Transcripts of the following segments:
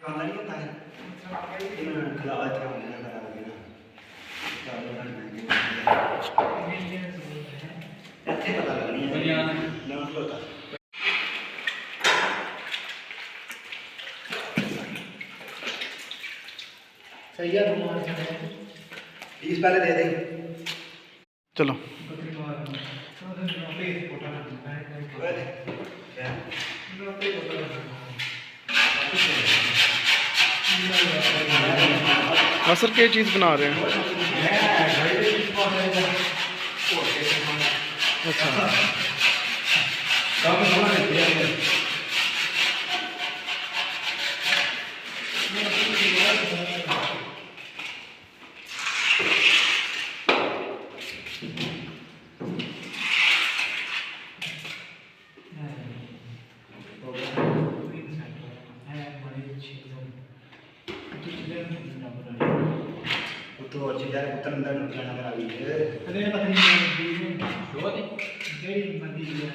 ਖਾਂਦਾ ਨਹੀਂ ਹੁੰਦਾ ਹੈ ਇਹਨਾਂ ਖਿਲਾ ਇੱਥੇ ਆਉਂਦੇ ਨੇ ਕਰਾ ਕੇ ਨਾ ਇੱਥੇ ਪਤਾ ਲੱਗਣੀ ਹੈ ਨਾ ਪਤਾ सही है बीस पहले दे दें चलो सर क्या चीज़ बना रहे हैं? अच्छा तो अच्छी तरह पुत्र अंदर जाना करा लीजिए अरे पता नहीं जो नहीं जेडी मंदी है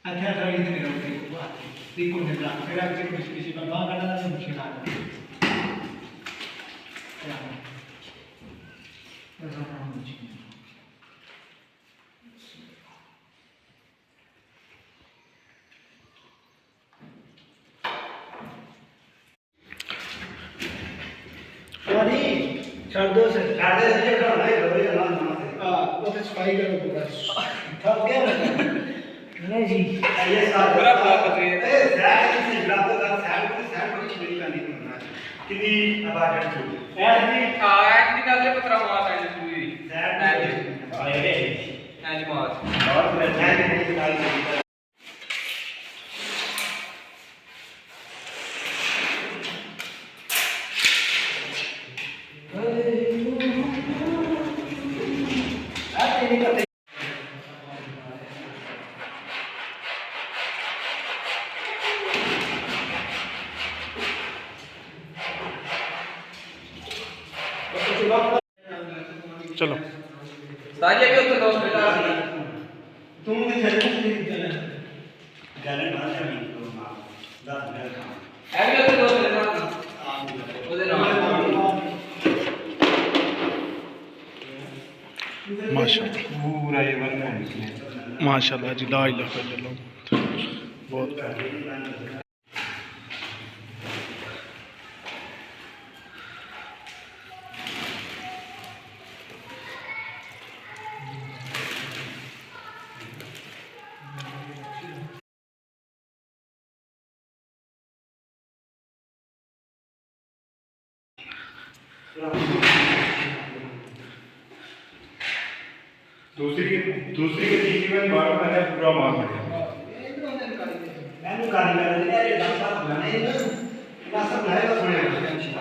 अच्छा तो इधर नहीं रहोगे देखो निकला फिर आप चेक किसी पर बाहर काटा था मुश्किल आ रहा है छाड़ दो से ये करना है रोई ना हां वो तो सफाई करो पूरा थक गया नहीं जी ये सारा पूरा पतरी है ए सैड से ग्राफ का सैड को छेड़ी का नहीं करना कितनी आवाज है ऐसी आज की गल पतरा मार है पूरी सैड आए आज मार और फिर सैड नहीं निकाल चलो साजे भी उत्तर दोस्त बेटा तुम भी चल गैलेंट बना कर नहीं तो मां 10 मिनट है भी उत्तर दोस्त बेटा ओदे नाम माशाल्लाह पूरा ये वन में माशाल्लाह जी ला इलाहा इल्लल्लाह बहुत प्यारा दूसरी के तीसरी में बार मैंने पूरा मार दिया मैंने कारीगर ने ये 10 साल बनाए ना 10 साल बनाएगा सुने